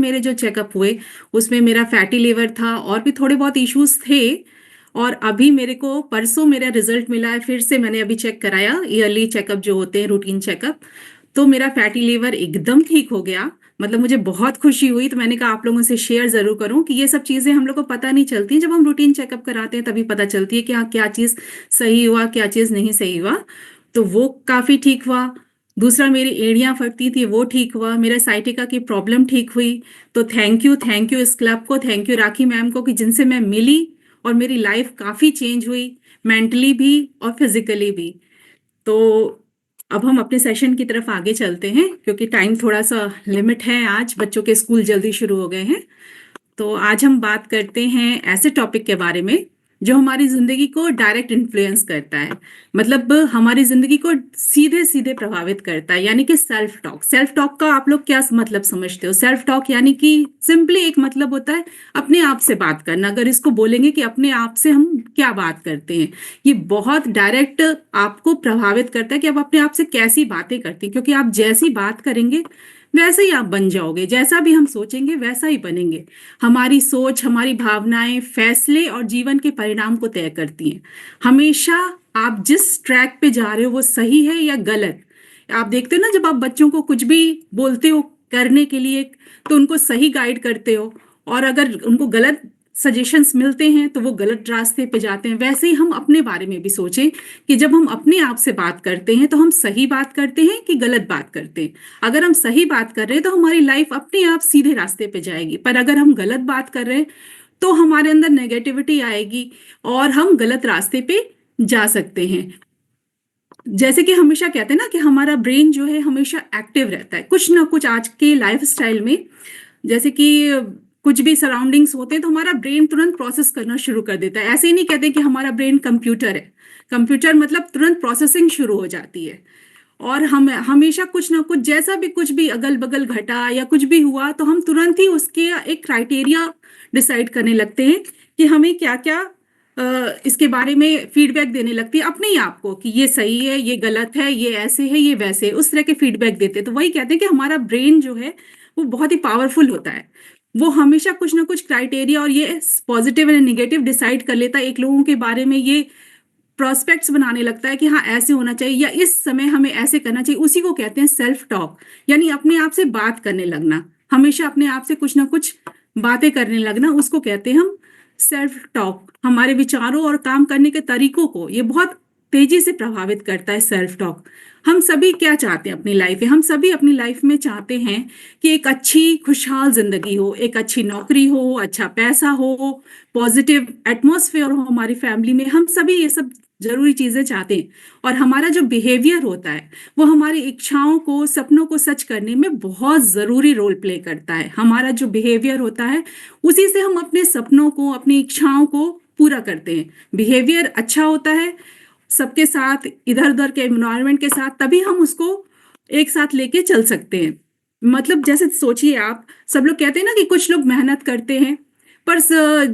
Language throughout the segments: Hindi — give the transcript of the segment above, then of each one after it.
मेरे जो चेकअप हुए उसमें मेरा फैटी लिवर था और भी थोड़े बहुत इश्यूज थे। और अभी मेरे को परसों मेरा रिजल्ट मिला है, फिर से मैंने अभी चेक कराया, ईयरली चेकअप जो होते हैं, रूटीन चेकअप। तो मेरा फैटी लिवर एकदम ठीक हो गया। मतलब मुझे बहुत खुशी हुई, तो मैंने कहा आप लोगों से शेयर जरूर करूं कि ये सब चीजें हम लोग को पता नहीं चलती, जब हम रूटीन चेकअप कराते हैं तभी पता चलती है कि हाँ क्या चीज सही हुआ क्या चीज नहीं सही हुआ। तो वो काफी ठीक हुआ। दूसरा, मेरी एड़ियां फटती थी वो ठीक हुआ, मेरा साइटिका की प्रॉब्लम ठीक हुई। तो थैंक यू इस क्लब को, थैंक यू राखी मैम को कि जिनसे मैं मिली और मेरी लाइफ काफी चेंज हुई, मेंटली भी और फिजिकली भी। तो अब हम अपने सेशन की तरफ आगे चलते हैं क्योंकि टाइम थोड़ा सा लिमिट है, आज बच्चों के स्कूल जल्दी शुरू हो गए हैं। तो आज हम बात करते हैं ऐसे टॉपिक के बारे में जो हमारी जिंदगी को डायरेक्ट इन्फ्लुएंस करता है, मतलब हमारी जिंदगी को सीधे सीधे प्रभावित करता है, यानी कि सेल्फ टॉक। सेल्फ टॉक का आप लोग क्या मतलब समझते हो? सेल्फ टॉक यानी कि सिंपली एक मतलब होता है अपने आप से बात करना। अगर इसको बोलेंगे कि अपने आप से हम क्या बात करते हैं, ये बहुत डायरेक्ट आपको प्रभावित करता है कि आप अपने आप से कैसी बातें करते हैं, क्योंकि आप जैसी बात करेंगे वैसे ही आप बन जाओगे, जैसा भी हम सोचेंगे वैसा ही बनेंगे। हमारी सोच, हमारी भावनाएं, फैसले और जीवन के परिणाम को तय करती हैं। हमेशा आप जिस ट्रैक पे जा रहे हो वो सही है या गलत। आप देखते हो ना, जब आप बच्चों को कुछ भी बोलते हो करने के लिए तो उनको सही गाइड करते हो, और अगर उनको गलत सजेशंस मिलते हैं तो वो गलत रास्ते पे जाते हैं। वैसे ही हम अपने बारे में भी सोचें कि जब हम अपने आप से बात करते हैं तो हम सही बात करते हैं कि गलत बात करते हैं। अगर हम सही बात कर रहे हैं तो हमारी लाइफ अपने आप सीधे रास्ते पे जाएगी, पर अगर हम गलत बात कर रहे हैं तो हमारे अंदर नेगेटिविटी आएगी और हम गलत रास्ते पे जा सकते हैं। जैसे कि हमेशा कहते हैं ना कि हमारा ब्रेन जो है हमेशा एक्टिव रहता है, कुछ ना कुछ आज के लाइफ स्टाइल में, जैसे कि कुछ भी सराउंडिंग्स होते हैं तो हमारा ब्रेन तुरंत प्रोसेस करना शुरू कर देता है। ऐसे ही नहीं कहते कि हमारा ब्रेन कंप्यूटर है। कंप्यूटर मतलब तुरंत प्रोसेसिंग शुरू हो जाती है। और हम हमेशा कुछ ना कुछ, जैसा भी कुछ भी अगल बगल घटा या कुछ भी हुआ तो हम तुरंत ही उसके एक क्राइटेरिया डिसाइड करने लगते हैं कि हमें क्या क्या इसके बारे में फीडबैक देने लगती है अपने ही आप को कि ये सही है, ये गलत है, ये ऐसे है, ये वैसे है, उस तरह के फीडबैक देते हैं। तो वही कहते हैं कि हमारा ब्रेन जो है वो बहुत ही पावरफुल होता है। वो हमेशा कुछ ना कुछ क्राइटेरिया और ये पॉजिटिव एंड नेगेटिव डिसाइड कर लेता है एक लोगों के बारे में। ये प्रोस्पेक्ट्स बनाने लगता है कि हाँ ऐसे होना चाहिए या इस समय हमें ऐसे करना चाहिए। उसी को कहते हैं सेल्फ टॉक, यानी अपने आप से बात करने लगना, हमेशा अपने आप से कुछ ना कुछ बातें करने लगना, उसको कहते हैं हम सेल्फ टॉक। हमारे विचारों और काम करने के तरीकों को ये बहुत तेजी से प्रभावित करता है सेल्फ टॉक। हम सभी क्या चाहते हैं अपनी लाइफ में? हम सभी अपनी लाइफ में चाहते हैं कि एक अच्छी खुशहाल जिंदगी हो, एक अच्छी नौकरी हो, अच्छा पैसा हो, पॉजिटिव एटमॉस्फेयर हो हमारी फैमिली में। हम सभी ये सब जरूरी चीजें चाहते हैं। और हमारा जो बिहेवियर होता है वो हमारी इच्छाओं को, सपनों को सच करने में बहुत जरूरी रोल प्ले करता है। हमारा जो बिहेवियर होता है उसी से हम अपने सपनों को, अपनी इच्छाओं को पूरा करते हैं। बिहेवियर अच्छा होता है सबके साथ, इधर उधर के एनवायरनमेंट के साथ, तभी हम उसको एक साथ लेके चल सकते हैं। मतलब जैसे सोचिए आप, सब लोग कहते हैं ना कि कुछ लोग मेहनत करते हैं, पर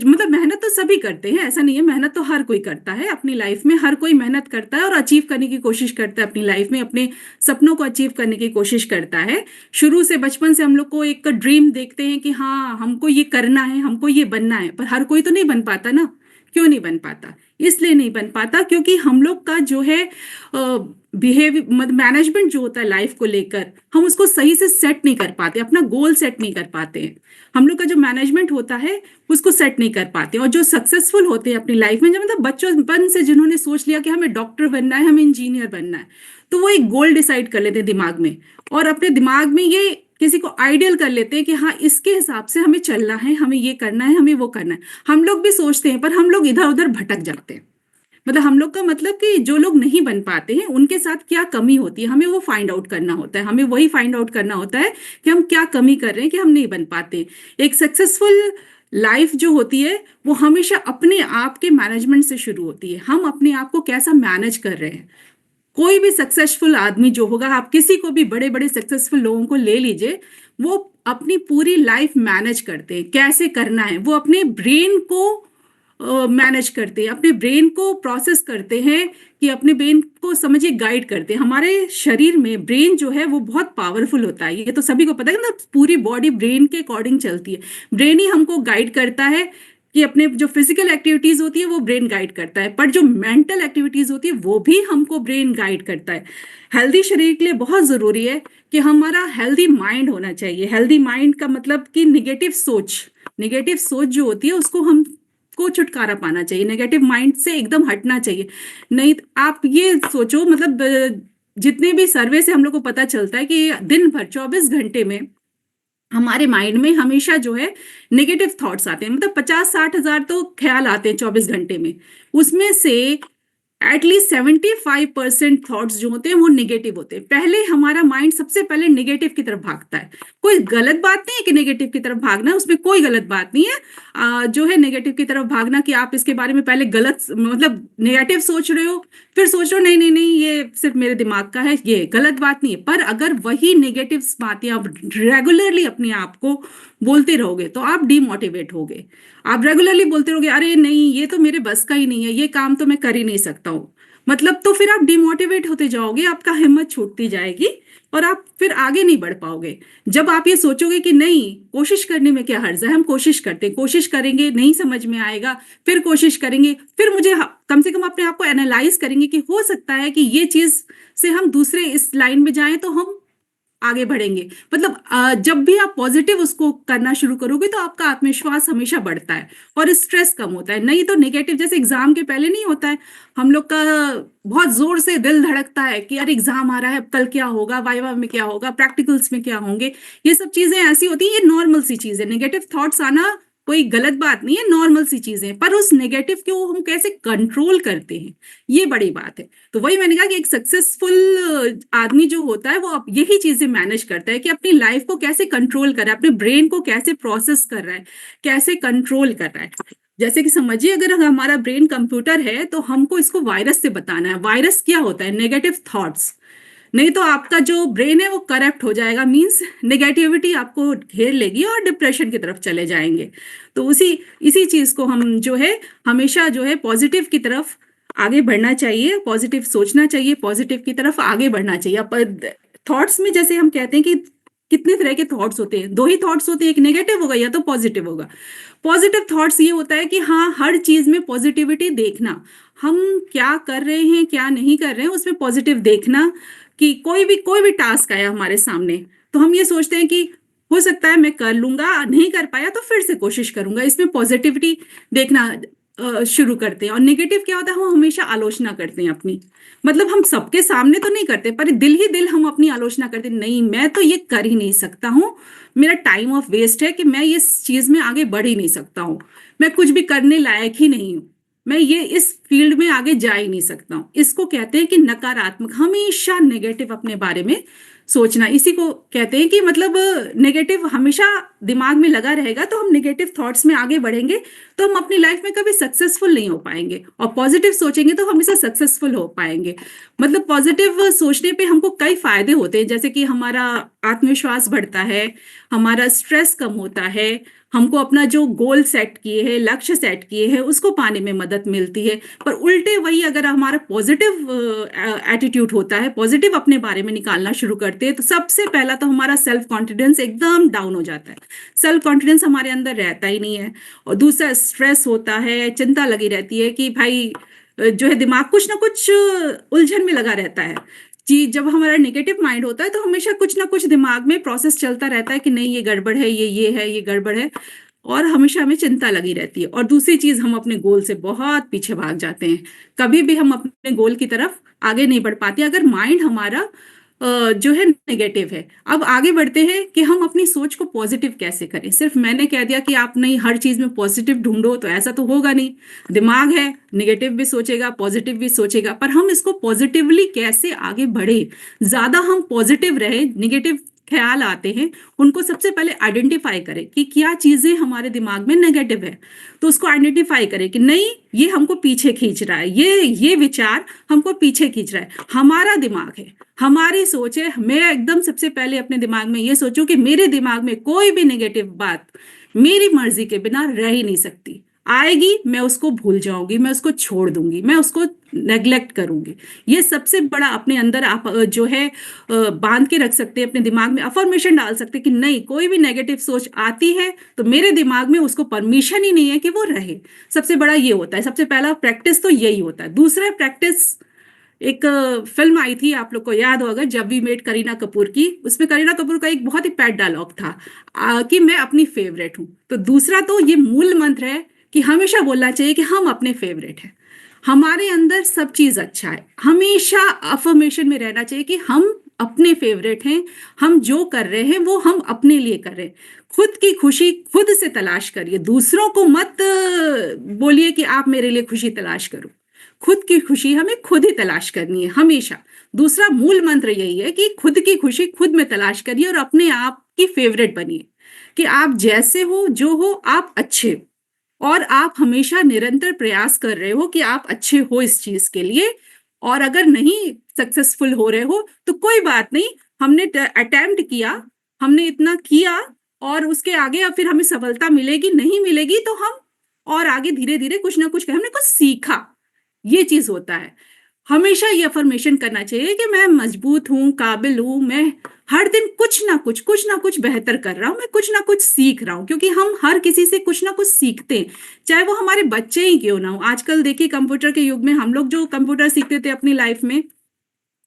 मतलब मेहनत तो सभी करते हैं, ऐसा नहीं है, मेहनत तो हर कोई करता है अपनी लाइफ में। हर कोई मेहनत करता है और अचीव करने की कोशिश करता है अपनी लाइफ में, अपने सपनों को अचीव करने की कोशिश करता है। शुरू से, बचपन से हम लोग को एक ड्रीम देखते हैं कि हाँ हमको ये करना है, हमको ये बनना है, पर हर कोई तो नहीं बन पाता ना। क्यों नहीं बन पाता? इसलिए नहीं बन पाता क्योंकि हम लोग का जो है बिहेवियर, मतलब मैनेजमेंट जो होता है लाइफ को लेकर, हम उसको सही से सेट नहीं कर पाते, अपना गोल सेट नहीं कर पाते हैं। हम लोग का जो मैनेजमेंट होता है उसको सेट नहीं कर पाते। और जो सक्सेसफुल होते हैं अपनी लाइफ में, जब मतलब बचपन से जिन्होंने सोच लिया कि हमें डॉक्टर बनना है, हमें इंजीनियर बनना है, तो वो एक गोल डिसाइड कर लेते हैं दिमाग में, और अपने दिमाग में ये किसी को आइडियल कर लेते हैं कि हाँ इसके हिसाब से हमें चलना है, हमें ये करना है, हमें वो करना है। हम लोग भी सोचते हैं पर हम लोग इधर उधर भटक जाते हैं। मतलब हम लोग का मतलब कि जो लोग नहीं बन पाते हैं उनके साथ क्या कमी होती है, हमें वो फाइंड आउट करना होता है। हमें वही फाइंड आउट करना होता है कि हम क्या कमी कर रहे हैं कि हम नहीं बन पाते। एक सक्सेसफुल लाइफ जो होती है वो हमेशा अपने आप के मैनेजमेंट से शुरू होती है। हम अपने आप को कैसा मैनेज कर रहे हैं। कोई भी सक्सेसफुल आदमी जो होगा, आप किसी को भी, बड़े बड़े सक्सेसफुल लोगों को ले लीजिए, वो अपनी पूरी लाइफ मैनेज करते हैं, कैसे करना है। वो अपने ब्रेन को मैनेज करते हैं, अपने ब्रेन को प्रोसेस करते हैं, कि अपने ब्रेन को समझिए गाइड करते हैं। हमारे शरीर में ब्रेन जो है वो बहुत पावरफुल होता है, ये तो सभी को पता है ना, पूरी बॉडी ब्रेन के अकॉर्डिंग चलती है। ब्रेन ही हमको गाइड करता है, कि अपने जो फिजिकल एक्टिविटीज होती है वो ब्रेन गाइड करता है, पर जो मेंटल एक्टिविटीज होती है वो भी हमको ब्रेन गाइड करता है। हेल्दी शरीर के लिए बहुत जरूरी है कि हमारा हेल्दी माइंड होना चाहिए। हेल्दी माइंड का मतलब कि निगेटिव सोच जो होती है उसको हम को छुटकारा पाना चाहिए, नेगेटिव माइंड से एकदम हटना चाहिए। नहीं तो आप ये सोचो, मतलब जितने भी सर्वे से हम लोग को पता चलता है कि दिन भर 24 घंटे में हमारे माइंड में हमेशा जो है नेगेटिव थॉट्स आते हैं, मतलब 50-60 हजार तो ख्याल आते हैं 24 घंटे में। उसमें से एटलीस्ट 75% थॉट्स जो होते हैं वो नेगेटिव होते हैं। पहले हमारा माइंड सबसे पहले नेगेटिव की तरफ भागता है। कोई गलत बात नहीं है कि नेगेटिव की तरफ भागना, उसमें कोई गलत बात नहीं है। जो है नेगेटिव की तरफ भागना, कि आप इसके बारे में पहले गलत, मतलब नेगेटिव सोच रहे हो, फिर सोच रहे हो नहीं नहीं नहीं ये सिर्फ मेरे दिमाग का है, ये गलत बात नहीं है। पर अगर वही नेगेटिव बातें आप रेगुलरली अपने आप को बोलते रहोगे तो आप डीमोटिवेट होगे। आप रेगुलरली बोलते रहोगे अरे नहीं ये तो मेरे बस का ही नहीं है, ये काम तो मैं कर ही नहीं सकता हूँ, मतलब तो फिर आप डिमोटिवेट होते जाओगे, आपका हिम्मत छूटती जाएगी और आप फिर आगे नहीं बढ़ पाओगे। जब आप ये सोचोगे कि नहीं, कोशिश करने में क्या हर्ज है, हम कोशिश करते हैं, कोशिश करेंगे, नहीं समझ में आएगा, फिर कोशिश करेंगे, फिर मुझे कम से कम अपने आप को एनालाइज करेंगे कि हो सकता है कि ये चीज से हम दूसरे इस लाइन में जाएं तो हम आगे बढ़ेंगे। मतलब जब भी आप पॉजिटिव उसको करना शुरू करोगे तो आपका आत्मविश्वास हमेशा बढ़ता है और स्ट्रेस कम होता है। नहीं तो नेगेटिव, जैसे एग्जाम के पहले नहीं होता है हम लोग का, बहुत जोर से दिल धड़कता है कि यार एग्जाम आ रहा है, अब कल क्या होगा, वाइवा में क्या होगा, प्रैक्टिकल्स में क्या होंगे। ये सब चीजें ऐसी होती है, ये नॉर्मल सी चीज है। नेगेटिव थॉट्स आना कोई गलत बात नहीं है, नॉर्मल सी चीजें। पर उस नेगेटिव को हम कैसे कंट्रोल करते हैं, ये बड़ी बात है। तो वही मैंने कहा कि एक सक्सेसफुल आदमी जो होता है वो अब यही चीजें मैनेज करता है, कि अपनी लाइफ को कैसे कंट्रोल कर रहा है, अपने ब्रेन को कैसे प्रोसेस कर रहा है, कैसे कंट्रोल कर रहा है। जैसे कि समझिए अगर हमारा ब्रेन कंप्यूटर है तो हमको इसको वायरस से बताना है। वायरस क्या होता है? Negative thoughts. नहीं तो आपका जो ब्रेन है वो करप्ट हो जाएगा, मींस नेगेटिविटी आपको घेर लेगी और डिप्रेशन की तरफ चले जाएंगे। तो उसी इसी चीज को हम जो है हमेशा जो है पॉजिटिव की तरफ आगे बढ़ना चाहिए, पॉजिटिव सोचना चाहिए, पॉजिटिव की तरफ आगे बढ़ना चाहिए। थॉट्स में जैसे हम कहते हैं कि कितने तरह के थॉट्स होते हैं, दो ही थॉट्स होते हैं, एक नेगेटिव होगा या तो पॉजिटिव होगा। पॉजिटिव थॉट्स ये होता है कि हाँ, हर चीज में पॉजिटिविटी देखना, हम क्या कर रहे हैं क्या नहीं कर रहे हैं उसमें पॉजिटिव देखना। कि कोई भी टास्क आया हमारे सामने तो हम ये सोचते हैं कि हो सकता है मैं कर लूंगा, नहीं कर पाया तो फिर से कोशिश करूंगा, इसमें पॉजिटिविटी देखना शुरू करते हैं। और नेगेटिव क्या होता है, हम हमेशा आलोचना करते हैं अपनी, मतलब हम सबके सामने तो नहीं करते पर दिल ही दिल हम अपनी आलोचना करते हैं, नहीं मैं तो ये कर ही नहीं सकता हूँ, मेरा टाइम ऑफ वेस्ट है, कि मैं इस चीज में आगे बढ़ ही नहीं सकता हूँ, मैं कुछ भी करने लायक ही नहीं हूँ, मैं ये इस फील्ड में आगे जा ही नहीं सकता हूँ। इसको कहते हैं कि नकारात्मक, हमेशा नेगेटिव अपने बारे में सोचना। इसी को कहते हैं कि मतलब नेगेटिव हमेशा दिमाग में लगा रहेगा तो हम नेगेटिव थॉट्स में आगे बढ़ेंगे तो हम अपनी लाइफ में कभी सक्सेसफुल नहीं हो पाएंगे, और पॉजिटिव सोचेंगे तो हमेशा सक्सेसफुल हो पाएंगे। मतलब पॉजिटिव सोचने पे हमको कई फायदे होते हैं, जैसे कि हमारा आत्मविश्वास बढ़ता है, हमारा स्ट्रेस कम होता है, हमको अपना जो गोल सेट किए हैं, लक्ष्य सेट किए हैं उसको पाने में मदद मिलती है। पर उल्टे वही अगर हमारा पॉजिटिव एटीट्यूड होता है, पॉजिटिव अपने बारे में निकालना शुरू करते हैं, तो सबसे पहला तो हमारा सेल्फ कॉन्फिडेंस एकदम डाउन हो जाता है, सेल्फ कॉन्फिडेंस हमारे अंदर रहता ही नहीं है। और दूसरा स्ट्रेस होता है, चिंता लगी रहती है कि भाई जो है दिमाग कुछ ना कुछ उलझन में लगा रहता है जी। जब हमारा नेगेटिव माइंड होता है तो हमेशा कुछ ना कुछ दिमाग में प्रोसेस चलता रहता है कि नहीं ये गड़बड़ है, ये है, ये गड़बड़ है, और हमेशा हमें चिंता लगी रहती है। और दूसरी चीज, हम अपने गोल से बहुत पीछे भाग जाते हैं, कभी भी हम अपने गोल की तरफ आगे नहीं बढ़ पाते अगर माइंड हमारा जो है नेगेटिव है। अब आगे बढ़ते हैं कि हम अपनी सोच को पॉजिटिव कैसे करें। सिर्फ मैंने कह दिया कि आप नहीं हर चीज में पॉजिटिव ढूंढो तो ऐसा तो होगा नहीं, दिमाग है, नेगेटिव भी सोचेगा पॉजिटिव भी सोचेगा, पर हम इसको पॉजिटिवली कैसे आगे बढ़े, ज्यादा हम पॉजिटिव रहे, नेगेटिव ख्याल आते हैं उनको सबसे पहले आइडेंटिफाई करें कि क्या चीजें हमारे दिमाग में नेगेटिव है, तो उसको आइडेंटिफाई करें कि नहीं ये हमको पीछे खींच रहा है, ये विचार हमको पीछे खींच रहा है, हमारा दिमाग है, हमारी सोच है। मैं एकदम सबसे पहले अपने दिमाग में ये सोचूं कि मेरे दिमाग में कोई भी नेगेटिव बात मेरी मर्जी के बिना रह ही नहीं सकती। आएगी, मैं उसको भूल जाऊंगी, मैं उसको छोड़ दूंगी, मैं उसको नेग्लेक्ट करूंगी। ये सबसे बड़ा अपने अंदर आप जो है बांध के रख सकते हैं, अपने दिमाग में अफर्मेशन डाल सकते हैं कि नहीं, कोई भी नेगेटिव सोच आती है तो मेरे दिमाग में उसको परमिशन ही नहीं है कि वो रहे। सबसे बड़ा ये होता है, सबसे पहला प्रैक्टिस तो यही होता है। दूसरा प्रैक्टिस, एक फिल्म आई थी, आप लोग को याद होगा, जब वी मेट करीना कपूर की, उसमें करीना कपूर का एक बहुत ही पैट डायलॉग था कि मैं अपनी फेवरेट हूं। तो दूसरा तो ये मूल मंत्र है कि हमेशा बोलना चाहिए कि हम अपने फेवरेट हैं, हमारे अंदर सब चीज अच्छा है। हमेशा अफर्मेशन में रहना चाहिए कि हम अपने फेवरेट हैं, हम जो कर रहे हैं वो हम अपने लिए कर रहे हैं। खुद की खुशी खुद से तलाश करिए, दूसरों को मत बोलिए कि आप मेरे लिए खुशी तलाश करो। खुद की खुशी हमें खुद ही तलाश करनी है हमेशा। दूसरा मूल मंत्र यही है कि खुद की खुशी खुद में तलाश करिए और अपने आप की फेवरेट बनिए, कि आप जैसे हो, जो हो, आप अच्छे हो, और आप हमेशा निरंतर प्रयास कर रहे हो कि आप अच्छे हो इस चीज के लिए। और अगर नहीं सक्सेसफुल हो रहे हो तो कोई बात नहीं, हमने अटेम्प्ट किया, हमने इतना किया, और उसके आगे अब फिर हमें सफलता मिलेगी नहीं मिलेगी तो हम और आगे धीरे धीरे कुछ ना कुछ हमने कुछ सीखा। ये चीज होता है। हमेशा ये अफर्मेशन करना चाहिए कि मैं मजबूत हूं, काबिल हूं, मैं हर दिन कुछ ना कुछ बेहतर कर रहा हूं, मैं कुछ ना कुछ सीख रहा हूं, क्योंकि हम हर किसी से कुछ ना कुछ सीखते हैं, चाहे वो हमारे बच्चे ही क्यों ना हो। आजकल देखिए कंप्यूटर के युग में हम लोग जो कंप्यूटर सीखते थे अपनी लाइफ में,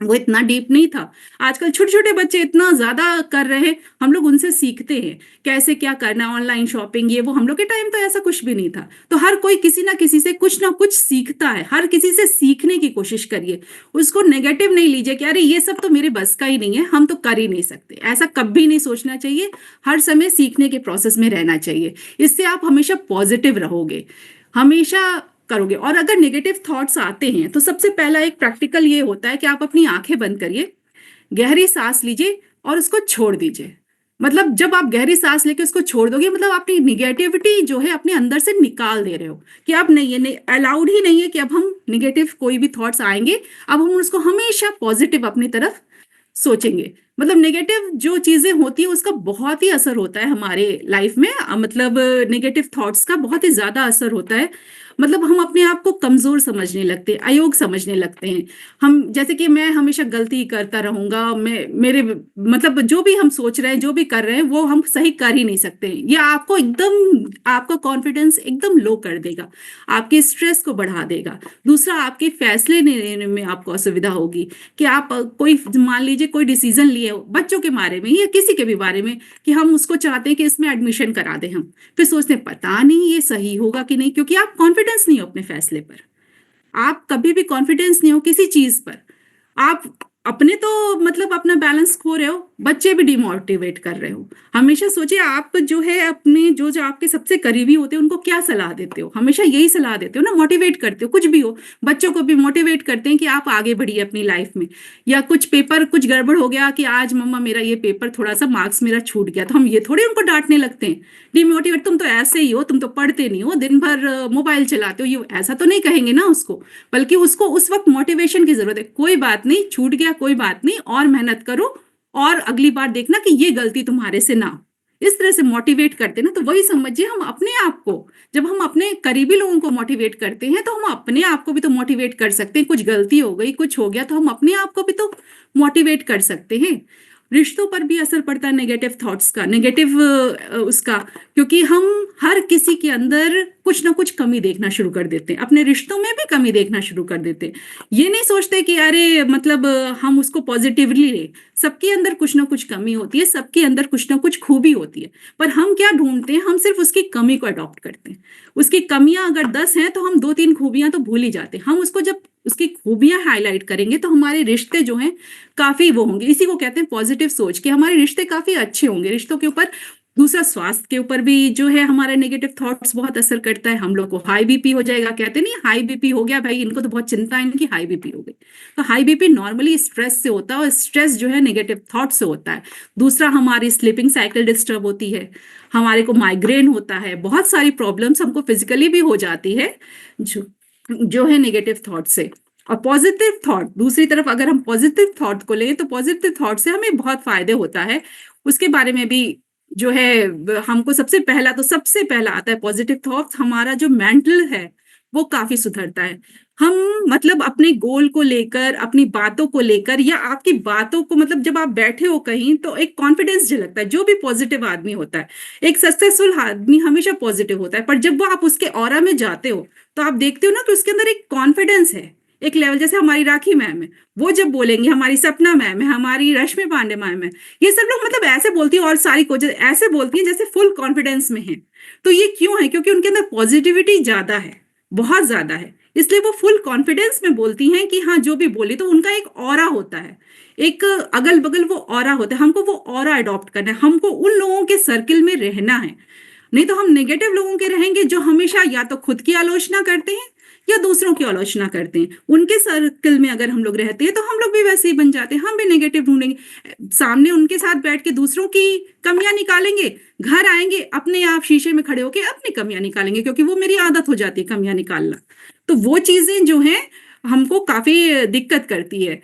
वो इतना डीप नहीं था। आजकल छोटे छोटे बच्चे इतना ज्यादा कर रहे हैं, हम लोग उनसे सीखते हैं कैसे क्या करना, ऑनलाइन शॉपिंग, ये वो। हम लोग के टाइम तो ऐसा कुछ भी नहीं था। तो हर कोई किसी ना कुछ सीखता है, हर किसी से सीखने की कोशिश करिए। उसको नेगेटिव नहीं लीजिए कि अरे ये सब तो मेरे बस का ही नहीं है, हम तो कर ही नहीं सकते, ऐसा कभी नहीं सोचना चाहिए। हर समय सीखने के प्रोसेस में रहना चाहिए, इससे आप हमेशा पॉजिटिव रहोगे, हमेशा करोगे। और अगर नेगेटिव थॉट्स आते हैं तो सबसे पहला एक प्रैक्टिकल ये होता है कि आप अपनी आंखें बंद करिए, गहरी सांस लीजिए और उसको छोड़ दीजिए। मतलब जब आप गहरी सांस लेके उसको छोड़ दोगे, मतलब अपनी निगेटिविटी जो है अपने अंदर से निकाल दे रहे हो, कि अब नहीं, ये अलाउड ही नहीं है कि अब हम निगेटिव कोई भी थॉट्स आएंगे, अब हम उसको हमेशा पॉजिटिव अपनी तरफ सोचेंगे। मतलब नेगेटिव जो चीजें होती है उसका बहुत ही असर होता है हमारे लाइफ में, मतलब नेगेटिव थॉट्स का बहुत ही ज्यादा असर होता है। मतलब हम अपने आप को कमजोर समझने लगते हैं, अयोग्य समझने लगते हैं। हम जैसे कि मैं हमेशा गलती करता रहूंगा, मैं मेरे मतलब जो भी हम सोच रहे हैं, जो भी कर रहे हैं, वो हम सही कर ही नहीं सकते। ये आपको एकदम, आपका कॉन्फिडेंस एकदम लो कर देगा, आपके स्ट्रेस को बढ़ा देगा। दूसरा, आपके फैसले लेने में आपको असुविधा होगी, कि आप कोई मान लीजिए कोई डिसीजन लिए हो बच्चों के बारे में या किसी के भी बारे में, कि हम उसको चाहते हैं कि इसमें एडमिशन करा दें, हम फिर सोचते हैं पता नहीं ये सही होगा कि नहीं, क्योंकि आप कॉन्फिडेंस नहीं हो अपने फैसले पर। आप कभी भी कॉन्फिडेंस नहीं हो किसी चीज पर। आप अपने तो मतलब अपना बैलेंस खो रहे हो, बच्चे भी डिमोटिवेट कर रहे हो। हमेशा सोचिए, आप जो है अपने जो आपके सबसे करीबी होते हैं उनको क्या सलाह देते हो, हमेशा यही सलाह देते हो ना, मोटिवेट करते हो। कुछ भी हो, बच्चों को भी मोटिवेट करते हैं कि आप आगे बढ़िए अपनी लाइफ में। या कुछ पेपर कुछ गड़बड़ हो गया कि आज मम्मा मेरा ये पेपर थोड़ा सा मार्क्स मेरा छूट गया, तो हम ये थोड़ी उनको डांटने लगते हैं, डिमोटिवेट, तुम तो ऐसे ही हो, तुम तो पढ़ते नहीं हो, दिन भर मोबाइल चलाते हो, ये ऐसा तो नहीं कहेंगे ना उसको। बल्कि उसको उस वक्त मोटिवेशन की जरूरत है, कोई बात नहीं, छूट गया कोई बात नहीं, और मेहनत करो, और अगली बार देखना कि ये गलती तुम्हारे से ना हो। इस तरह से मोटिवेट करते ना, तो वही समझिए हम अपने आप को, जब हम अपने करीबी लोगों को मोटिवेट करते हैं तो हम अपने आप को भी तो मोटिवेट कर सकते हैं। कुछ गलती हो गई, कुछ हो गया, तो हम अपने आप को भी तो मोटिवेट कर सकते हैं। रिश्तों पर भी असर पड़ता है नेगेटिव थॉट्स का, नेगेटिव उसका, क्योंकि हम हर किसी के अंदर कुछ ना कुछ कमी देखना शुरू कर देते हैं, अपने रिश्तों में भी कमी देखना शुरू कर देते हैं। ये नहीं सोचते कि अरे मतलब हम उसको पॉजिटिवली ले। सबके अंदर कुछ ना कुछ कमी होती है, सबके अंदर कुछ ना कुछ खूबी होती है, पर हम क्या ढूंढते हैं, हम सिर्फ उसकी कमी को अडॉप्ट करते हैं। उसकी कमियां अगर 10 हैं तो हम 2-3 खूबियां तो भूल ही जाते हैं। हम उसको जब उसकी खूबियां हाईलाइट करेंगे तो हमारे रिश्ते जो हैं काफी वो होंगे। इसी को कहते हैं पॉजिटिव सोच, कि हमारे रिश्ते काफी अच्छे होंगे। रिश्तों के ऊपर, दूसरा स्वास्थ्य के ऊपर भी जो है हमारे नेगेटिव थॉट्स बहुत असर करता है। हम लोग को हाई बीपी हो जाएगा, कहते नहीं हाई बीपी हो गया भाई, इनको तो बहुत चिंता है इनकी, हाई बीपी हो गई। तो हाई बीपी नॉर्मली स्ट्रेस से होता है, और स्ट्रेस जो है नेगेटिव थॉट से होता है। दूसरा, हमारी स्लीपिंग साइकिल डिस्टर्ब होती है, हमारे को माइग्रेन होता है, बहुत सारी प्रॉब्लम्स हमको फिजिकली भी हो जाती है जो है नेगेटिव थॉट से। और पॉजिटिव थॉट, दूसरी तरफ अगर हम पॉजिटिव थॉट को लें तो पॉजिटिव थॉट से हमें बहुत फायदे होता है। उसके बारे में भी जो है हमको सबसे पहला आता है पॉजिटिव थॉट्स। हमारा जो मेंटल है वो काफी सुधरता है। हम मतलब अपने गोल को लेकर, अपनी बातों को लेकर, या आपकी बातों को मतलब जब आप बैठे हो कहीं तो एक कॉन्फिडेंस झलकता है। जो भी पॉजिटिव आदमी होता है, एक सक्सेसफुल आदमी हमेशा पॉजिटिव होता है, पर जब वो आप उसके ऑरा में जाते हो तो आप देखते हो ना कि उसके अंदर एक कॉन्फिडेंस है, एक लेवल। जैसे हमारी राखी मैम है, वो जब बोलेंगी, हमारी सपना मैम है, हमारी रश्मि पांडे मैम है, ये सब लोग मतलब ऐसे बोलती है, और सारी कोचेज ऐसे बोलती हैं जैसे फुल कॉन्फिडेंस में है। तो ये क्यों है? क्योंकि उनके अंदर पॉजिटिविटी ज्यादा है, बहुत ज्यादा है, इसलिए वो फुल कॉन्फिडेंस में बोलती हैं कि हाँ जो भी बोली। तो उनका एक ऑरा होता है, एक अगल बगल वो ऑरा होता है। हमको वो ऑरा अडॉप्ट करना है, हमको उन लोगों के सर्किल में रहना है। नहीं तो हम नेगेटिव लोगों के रहेंगे जो हमेशा या तो खुद की आलोचना करते हैं या दूसरों की आलोचना करते हैं। उनके सर्कल में अगर हम लोग रहते हैं तो हम लोग भी वैसे ही बन जाते हैं, हम भी नेगेटिव ढूंढेंगे। सामने उनके साथ बैठ के दूसरों की कमियां निकालेंगे, घर आएंगे अपने आप शीशे में खड़े होके अपनी कमियां निकालेंगे, क्योंकि वो मेरी आदत हो जाती है कमियां निकालना। तो वो चीजें जो है हमको काफी दिक्कत करती है।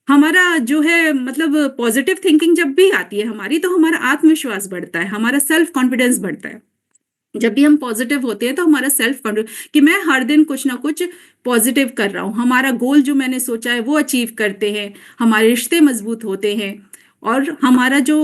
हमारा जो है मतलब पॉजिटिव थिंकिंग जब भी आती है हमारी, तो हमारा आत्मविश्वास बढ़ता है, हमारा सेल्फ कॉन्फिडेंस बढ़ता है। जब भी हम पॉजिटिव होते हैं तो हमारा सेल्फ कॉन्फिडेंस कि मैं हर दिन कुछ ना कुछ पॉजिटिव कर रहा हूँ, हमारा गोल जो मैंने सोचा है वो अचीव करते हैं, हमारे रिश्ते मजबूत होते हैं, और हमारा जो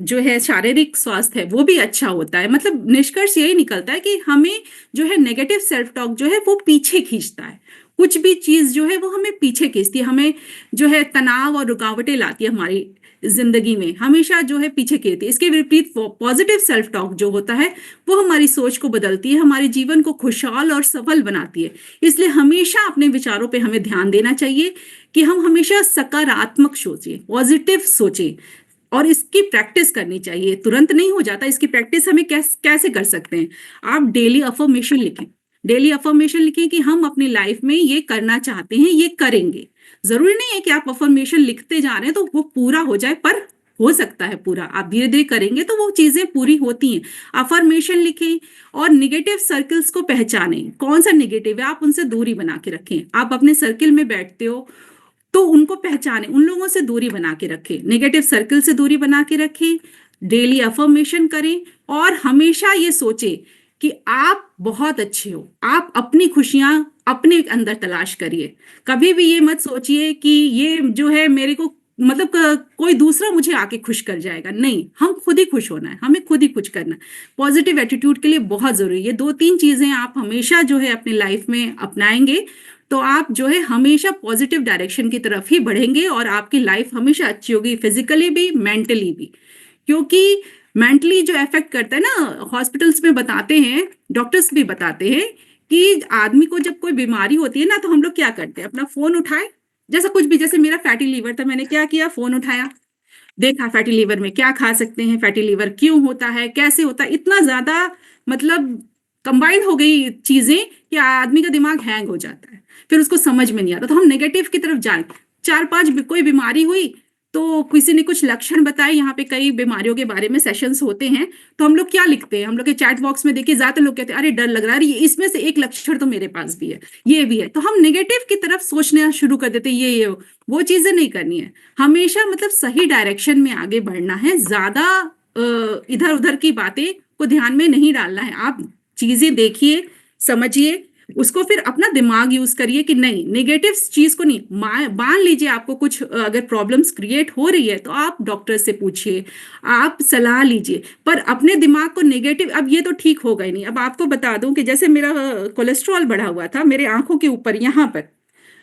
जो है शारीरिक स्वास्थ्य है वो भी अच्छा होता है। मतलब निष्कर्ष यही निकलता है कि हमें जो है नेगेटिव सेल्फ टॉक जो है वो पीछे खींचता है। कुछ भी चीज जो है वो हमें पीछे खींचती है, हमें जो है तनाव और रुकावटें लाती है हमारी जिंदगी में, हमेशा जो है पीछे खींचती है। इसके विपरीत पॉजिटिव सेल्फ टॉक जो होता है वो हमारी सोच को बदलती है, हमारे जीवन को खुशहाल और सफल बनाती है। इसलिए हमेशा अपने विचारों पे हमें ध्यान देना चाहिए कि हम हमेशा सकारात्मक सोचें, पॉजिटिव सोचें, और इसकी प्रैक्टिस करनी चाहिए। तुरंत नहीं हो जाता, इसकी प्रैक्टिस हमें कैसे कर सकते हैं? आप डेली अफर्मेशन लिखें, डेली अफर्मेशन लिखें कि हम अपनी लाइफ में ये करना चाहते हैं, ये करेंगे। जरूरी नहीं है कि आप अफर्मेशन लिखते जा रहे हैं तो वो पूरा हो जाए, पर हो सकता है पूरा। आप धीरे धीरे करेंगे तो वो चीजें पूरी होती हैं। अफर्मेशन लिखें, और निगेटिव सर्कल्स को पहचानें, कौन सा निगेटिव है आप उनसे दूरी बना के रखें। आप अपने सर्किल में बैठते हो तो उनको पहचानें, उन लोगों से दूरी बना के रखें, नेगेटिव सर्कल से दूरी बना के रखें, डेली अफर्मेशन करें, और हमेशा ये सोचें कि आप बहुत अच्छे हो। आप अपनी खुशियां अपने अंदर तलाश करिए। कभी भी ये मत सोचिए कि ये जो है मेरे को मतलब कोई दूसरा मुझे आके खुश कर जाएगा। नहीं, हम खुद ही खुश होना है, हमें खुद ही खुश करना है। पॉजिटिव एटीट्यूड के लिए बहुत जरूरी है। ये दो तीन चीजें आप हमेशा जो है अपनी लाइफ में अपनाएंगे तो आप जो है हमेशा पॉजिटिव डायरेक्शन की तरफ ही बढ़ेंगे, और आपकी लाइफ हमेशा अच्छी होगी, फिजिकली भी मेंटली भी। क्योंकि मेंटली जो इफेक्ट करता है ना, हॉस्पिटल्स में बताते हैं, डॉक्टर्स भी बताते हैं कि आदमी को जब कोई बीमारी होती है ना तो हम लोग क्या करते हैं, अपना फोन उठाए, जैसा कुछ भी, जैसे मेरा फैटी लीवर था, मैंने क्या किया, फोन उठाया, देखा फैटी लीवर में क्या खा सकते हैं, फैटी लीवर क्यों होता है, कैसे होता है। इतना ज्यादा मतलब कंबाइंड हो गई चीजें कि आदमी का दिमाग हैंग हो जाता है, फिर उसको समझ में नहीं आता। तो हम नेगेटिव की तरफ जाए, चार पांच कोई बीमारी हुई तो किसी ने कुछ लक्षण बताए, यहाँ पे कई बीमारियों के बारे में सेशंस होते हैं, तो हम लोग क्या लिखते हैं, हम लोग के चैट बॉक्स में देखिए ज्यादातर लोग कहते हैं अरे डर लग रहा है, अरे इसमें से एक लक्षण तो मेरे पास भी है, ये भी है। तो हम नेगेटिव की तरफ सोचना शुरू कर देते हैं, ये वो चीजें नहीं करनी है। हमेशा मतलब सही डायरेक्शन में आगे बढ़ना है, ज्यादा इधर उधर की बातें को ध्यान में नहीं डालना है। आप चीजें देखिए, समझिए, उसको फिर अपना दिमाग यूज करिए कि नहीं, नेगेटिव चीज को नहीं मान लीजिए। आपको कुछ अगर प्रॉब्लम्स क्रिएट हो रही है तो आप डॉक्टर से पूछिए, आप सलाह लीजिए, पर अपने दिमाग को नेगेटिव, अब ये तो ठीक होगा ही नहीं। अब आपको बता दूं कि जैसे मेरा कोलेस्ट्रॉल बढ़ा हुआ था, मेरे आंखों के ऊपर यहाँ पर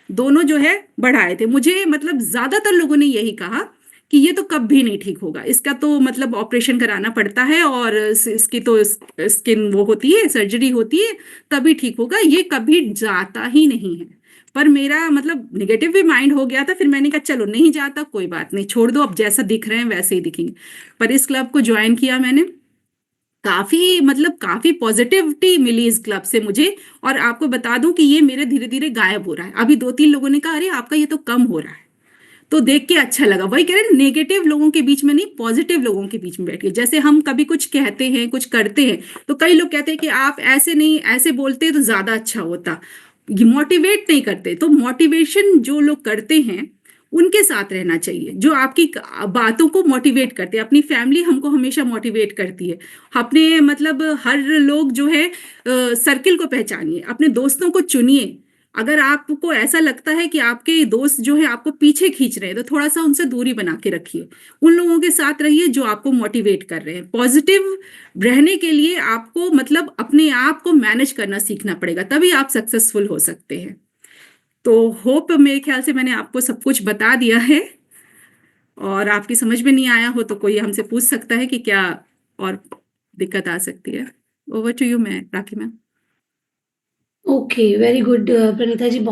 दोनों जो है बढ़ाए थे। मुझे मतलब ज्यादातर लोगों ने यही कहा कि ये तो कभी नहीं ठीक होगा, इसका तो मतलब ऑपरेशन कराना पड़ता है, और इसकी तो स्किन वो होती है, सर्जरी होती है, तभी ठीक होगा, ये कभी जाता ही नहीं है। पर मेरा मतलब निगेटिव भी माइंड हो गया था, फिर मैंने कहा चलो नहीं जाता कोई बात नहीं, छोड़ दो, अब जैसा दिख रहे हैं वैसे ही दिखेंगे। पर इस क्लब को ज्वाइन किया मैंने, काफी मतलब काफी पॉजिटिविटी मिली इस क्लब से मुझे। और आपको बता दूं कि ये मेरे धीरे धीरे गायब हो रहा है। अभी दो तीन लोगों ने कहा अरे आपका ये तो कम हो रहा है, तो देख के अच्छा लगा। वही कह रहे हैं, नेगेटिव लोगों के बीच में नहीं, पॉजिटिव लोगों के बीच में बैठ के। जैसे हम कभी कुछ कहते हैं, कुछ करते हैं, तो कई लोग कहते हैं कि आप ऐसे नहीं, ऐसे बोलते तो ज्यादा अच्छा होता। ये मोटिवेट नहीं करते। तो मोटिवेशन जो लोग करते हैं उनके साथ रहना चाहिए, जो आपकी बातों को मोटिवेट करते हैं। अपनी फैमिली हमको हमेशा मोटिवेट करती है। अपने मतलब हर लोग जो है सर्किल को पहचानिए, अपने दोस्तों को चुनिए। अगर आपको ऐसा लगता है कि आपके दोस्त जो है आपको पीछे खींच रहे हैं, तो थोड़ा सा उनसे दूरी बना के रखिए। उन लोगों के साथ रहिए जो आपको मोटिवेट कर रहे हैं। पॉजिटिव रहने के लिए आपको मतलब अपने आप को मैनेज करना सीखना पड़ेगा, तभी आप सक्सेसफुल हो सकते हैं। तो होप मेरे ख्याल से मैंने आपको सब कुछ बता दिया है, और आपकी समझ में नहीं आया हो तो कोई हमसे पूछ सकता है कि क्या और दिक्कत आ सकती है। ओवर टू यू, मैं Rakhi ma'am. Okay, very good Pranita ji, बहुत